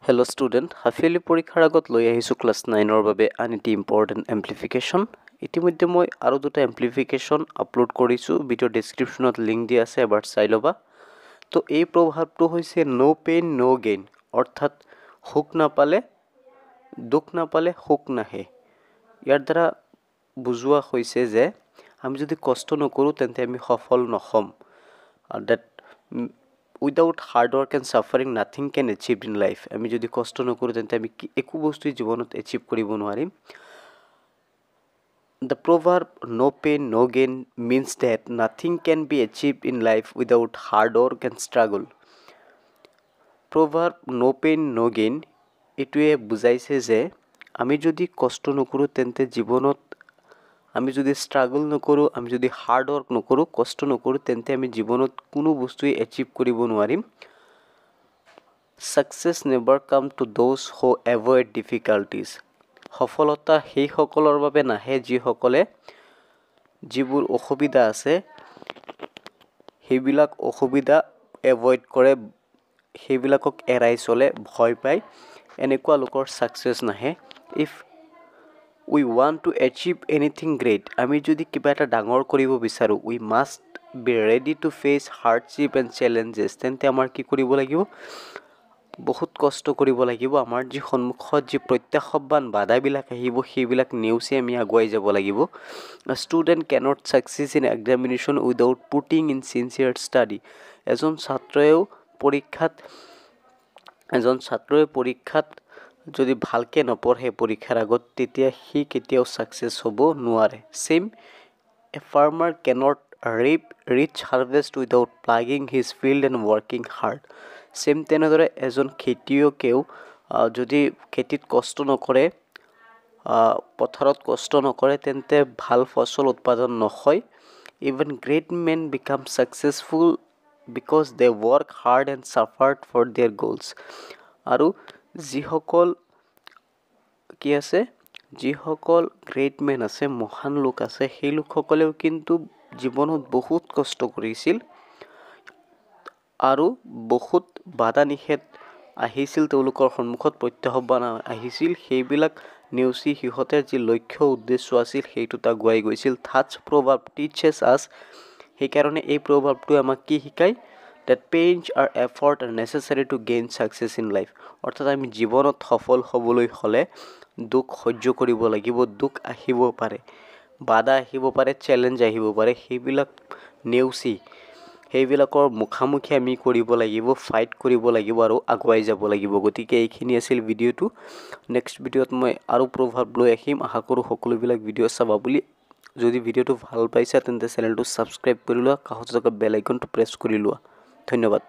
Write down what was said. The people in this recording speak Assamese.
Hello student, হাফিলি পৰীক্ষাৰ আগত লৈ আহিছোঁ ক্লাছ 9ৰ বাবে আন এটি ইম্পৰ্টেণ্ট এমপ্লিফিকেশ্যন। ইতিমধ্যে মই আৰু দুটা এমপ্লিফিকেশ্যন আপলোড কৰিছোঁ, ভিডিঅ' ডেছক্ৰিপশ্যনত লিংক দিয়া আছে, এবাৰ চাই ল'বা। তো এই প্ৰভাৱটো হৈছে ন' পেইন ন' গেইন, অৰ্থাৎ সুখ নাপালে দুখ নাপালে সুখ নাহে। ইয়াৰ দ্বাৰা বুজোৱা হৈছে যে আমি যদি কষ্ট নকৰোঁ তেন্তে আমি সফল নহ'ম। That without hard work and suffering nothing can achieve in life. আমি যদি কষ্ট নকৰোঁ তেন্তে আমি একো বস্তুৱেই জীৱনত এচিভ কৰিব নোৱাৰিম। The proverb no pain no gain means that nothing can be achieved in life without hard work and struggle. Proverb no pain no gain এইটোৱে বুজাইছে যে আমি যদি কষ্ট নকৰোঁ তেন্তে জীৱনত আমি যদি ষ্ট্ৰাগল নকৰোঁ, আমি যদি হাৰ্ড ৱৰ্ক নকৰোঁ, কষ্ট নকৰোঁ তেন্তে আমি জীৱনত কোনো বস্তুৱেই এচিভ কৰিব নোৱাৰিম। Success never come to those who avoid difficulties. সফলতা সেইসকলৰ বাবে নাহে যিসকলে যিবোৰ অসুবিধা আছে সেইবিলাক অসুবিধা এভইড কৰে, সেইবিলাকক এৰাই চলে, ভয় পায়, এনেকুৱা লোকৰ ছাকচেছ নাহে। If we want to achieve anything great, আমি যদি কিবা এটা ডাঙৰ কৰিব বিচাৰোঁ, we must be ready to face hardship and challenges, তেন্তে আমাৰ কি কৰিব লাগিব? বহুত কষ্ট কৰিব লাগিব। আমাৰ যি সন্মুখত যি প্ৰত্যাহ্বান বাধাবিলাক আহিব সেইবিলাক নেওচি আমি আগুৱাই যাব লাগিব। Student cannot success in examination without putting in sincere study. এজন ছাত্ৰই পৰীক্ষাত যদি ভালকৈ নপঢ়ে পৰীক্ষাৰ আগত, তেতিয়া সি কেতিয়াও ছাকচেছ হ'ব নোৱাৰে। Same a farmer cannot reap rich harvest without ploughing his field and working hard. Same তেনেদৰে এজন খেতিয়কেও যদি খেতিত কষ্ট নকৰে, পথাৰত কষ্ট নকৰে, তেন্তে ভাল ফচল উৎপাদন নহয়। Even great men become successful because they work hard and suffered for their goals. আৰু যিসকল গ্ৰেট মেন আছে, মহান লোক আছে, সেই লোকসকলেও কিন্তু জীৱনত বহুত কষ্ট কৰিছিল আৰু বহুত বাধা নিষেধ আহিছিল, তেওঁলোকৰ সন্মুখত প্ৰত্যাহ্বান আহিছিল, সেইবিলাক নেওচি সিহঁতে যি লক্ষ্য উদ্দেশ্য আছিল সেইটোত আগুৱাই গৈছিল। থাটছ প্ৰভাৱ টিচেছ আছ, সেইকাৰণে এই প্ৰভাৱটোৱে আমাক কি শিকায়? ডেট পেইনছ আৰ effort are necessary to gain success in life. অৰ্থাৎ আমি জীৱনত সফল হ'বলৈ হ'লে দুখ সহ্য কৰিব লাগিব। দুখ আহিব পাৰে, বাধা আহিব পাৰে, চেলেঞ্জ আহিব পাৰে, সেইবিলাক নেওচি সেইবিলাকৰ মুখামুখি আমি কৰিব লাগিব, ফাইট কৰিব লাগিব আৰু আগুৱাই যাব লাগিব। গতিকে এইখিনি আছিল ভিডিঅ'টো। নেক্সট ভিডিঅ'ত মই আৰু প্ৰভাৱ লৈ আহিম। আশা কৰোঁ সকলোবিলাক ভিডিঅ' চাবা বুলি। যদি ভিডিঅ'টো ভাল পাইছা তেন্তে চেনেলটো ছাবস্ক্ৰাইব কৰি লোৱা, কাষত থকা বেল আইকনটো প্ৰেছ কৰি লোৱা। ধন্যবাদ।